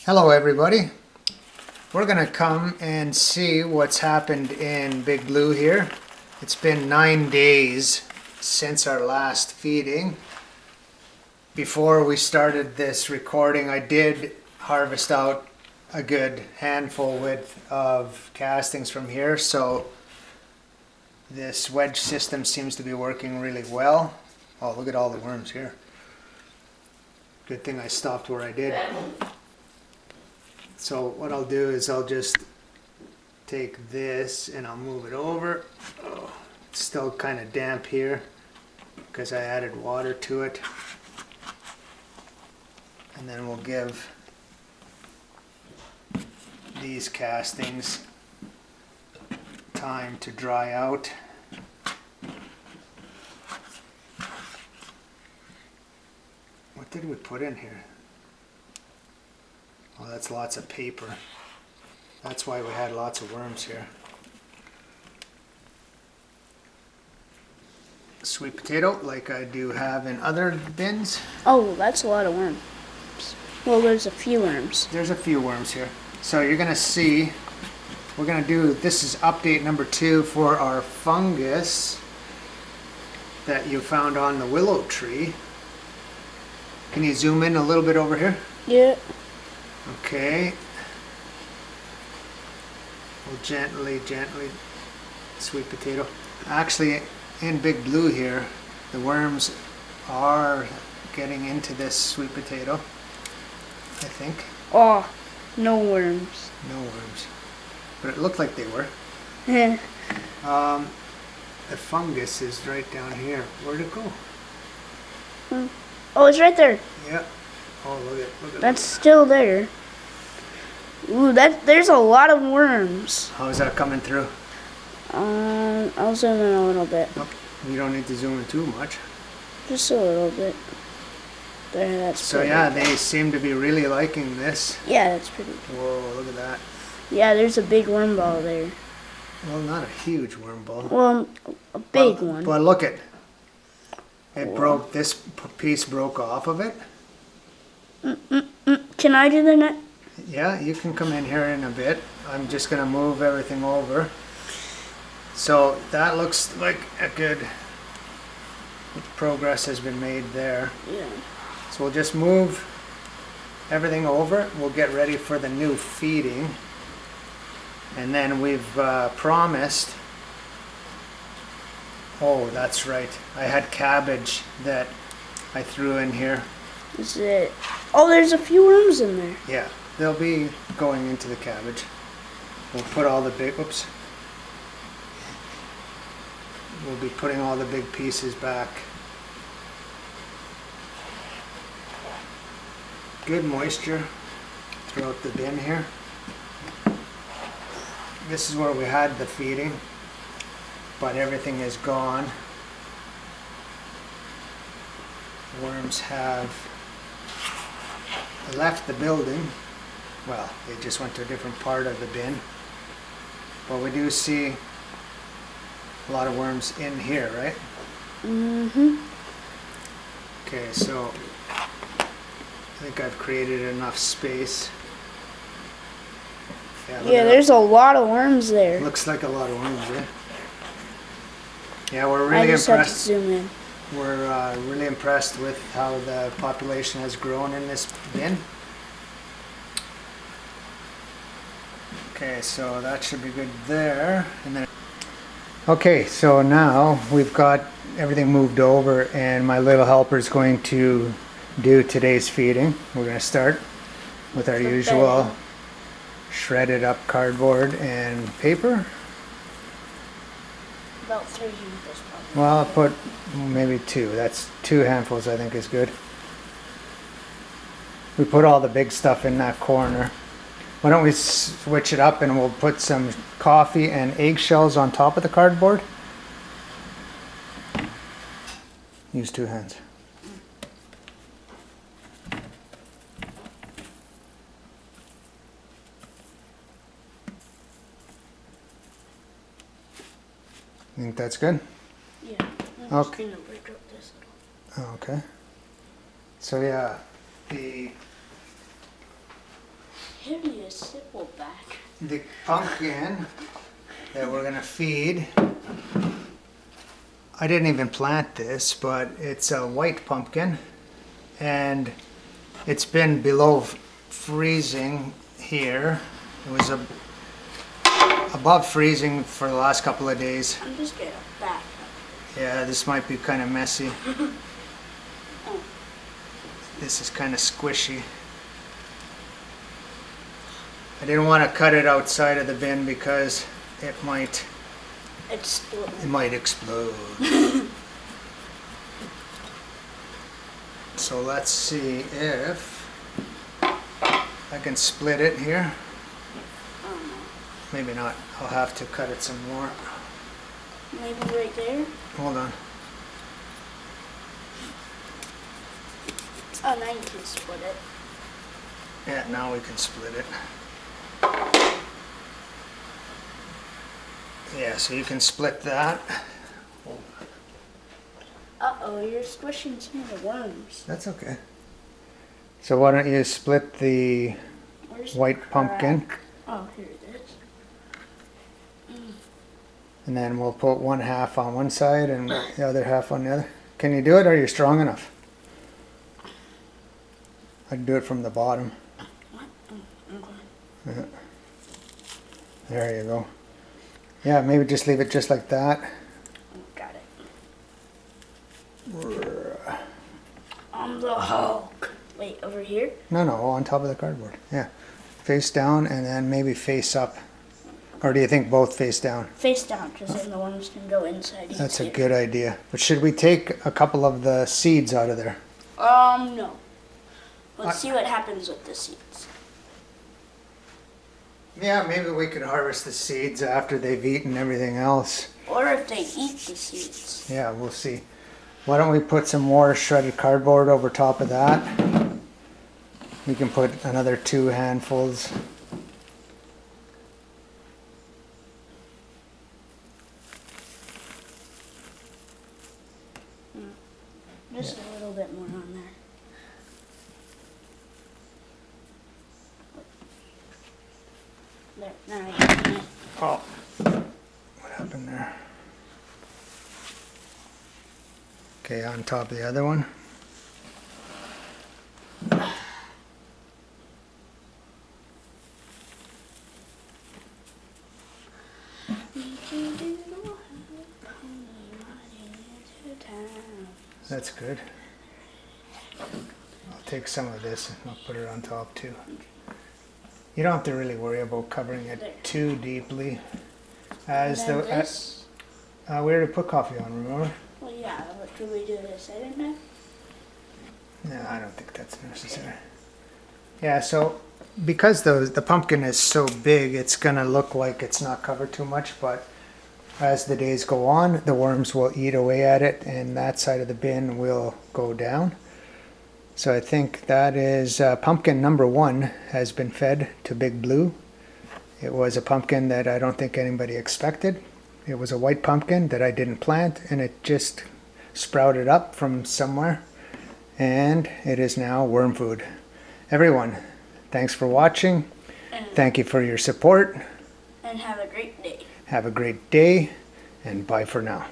Hello everybody. We're going to come and see what's happened in Big Blue here. It's been 9 days since our last feeding. Before we started this recording, I did harvest out a good handful width of castings from here, so this wedge system seems to be working really well. Oh, look at all the worms here. Good thing I stopped where I did. So what I'll do is I'll just take this and I'll move it over. Oh, it's still kind of damp here because I added water to it. And then we'll give these castings time to dry out. What did we put in here? Oh, that's lots of paper. That's why we had lots of worms here. Sweet potato, like I do have in other bins. Oh, that's a lot of worms. Well, there's a few worms. There's a few worms here. So you're gonna see, we're gonna do, this is update number 2 for our fungus that you found on the willow tree. Can you zoom in a little bit over here? Yeah. Okay. We'll gently, sweet potato. Actually, in Big Blue here, the worms are getting into this sweet potato, I think. Oh, no worms. No worms. But it looked like they were. Yeah. The fungus is right down here. Where'd it go? Oh, it's right there. Yeah. Oh, look at That's still there. Ooh, there's a lot of worms. How's that coming through? I'll zoom in a little bit. Oh, you don't need to zoom in too much. Just a little bit. There, that's So pretty. yeah, they seem to be really liking this. Yeah, that's pretty. Whoa, look at that. Yeah, there's a big worm ball there. Well, not a huge worm ball. Well, a big one. But look it. It broke, this piece broke off of it. Can I do the net? Yeah, you can come in here in a bit. I'm just going to move everything over. So that looks like a good progress has been made there. Yeah. So we'll just move everything over. We'll get ready for the new feeding. And then we've promised, oh, that's right. I had cabbage that I threw in here. Is it? Oh, there's a few worms in there. Yeah, they'll be going into the cabbage. We'll put all the big, oops. We'll be putting all the big pieces back. Good moisture throughout the bin here. This is where we had the feeding, but everything is gone. Worms have left the building. Well, they just went to a different part of the bin. But we do see a lot of worms in here, right? Mm-hmm. Okay, so I think I've created enough space. Yeah, there's a lot of worms there. Looks like a lot of worms, yeah. Yeah, we're I really just had to impressed. zoom in. We're really impressed with how the population has grown in this bin. Okay, so that should be good there. And then, okay, so now we've got everything moved over, and my little helper is going to do today's feeding. We're going to start with our usual shredded up cardboard and paper. About 3 handfuls probably. Well, I'll put maybe 2. That's 2 handfuls, I think is good. We put all the big stuff in that corner. Why don't we switch it up and we'll put some coffee and eggshells on top of the cardboard? Use 2 hands. Think that's good? Yeah. I'm just Okay. gonna break up this little. Okay. So yeah, the Give me a simple back. The pumpkin that we're gonna feed. I didn't even plant this, but it's a white pumpkin, and it's been below freezing here. It was above freezing for the last couple of days. I'm just gonna back. Yeah, this might be kind of messy. Oh. This is kind of squishy. I didn't want to cut it outside of the bin because it might explode. So let's see if I can split it here. Maybe not. I'll have to cut it some more. Maybe right there. Hold on. Oh, now you can split it. Yeah, now we can split it. Yeah, so you can split that. Uh-oh, you're squishing some of the worms. That's okay. So why don't you split the Where's white the pumpkin, crack? Oh, here it is. and then we'll put one half on one side and the other half on the other. Can you do it? Are you strong enough? I'd do it from the bottom. Yeah. There you go. Yeah, maybe just leave it just like that. Got it. On the Hulk. Wait, over here? No, on top of the cardboard. Yeah. Face down and then maybe face up. Or do you think both face down? Face down, because then the worms can go inside. That's a good idea. But should we take a couple of the seeds out of there? No. Let's see what happens with the seeds. Yeah, maybe we could harvest the seeds after they've eaten everything else. Or if they eat the seeds. Yeah, we'll see. Why don't we put some more shredded cardboard over top of that? We can put another 2 handfuls. Just a little bit more on there. There, now I got it. Oh, what happened there? Okay, on top of the other one. That's good. I'll take some of this and I'll put it on top too. You don't have to really worry about covering it too deeply. As And then the this. we already put coffee on, remember? Well, yeah, but could we do this? I don't know. No, I don't think that's necessary. Yeah, so because the pumpkin is so big, it's gonna look like it's not covered too much, but as the days go on, the worms will eat away at it and that side of the bin will go down. So I think that is pumpkin number 1 has been fed to Big Blue. It was a pumpkin that I don't think anybody expected. It was a white pumpkin that I didn't plant, and it just sprouted up from somewhere, and it is now worm food. Everyone, thanks for watching. Thank you for your support. And have a great day. Have a great day, and bye for now.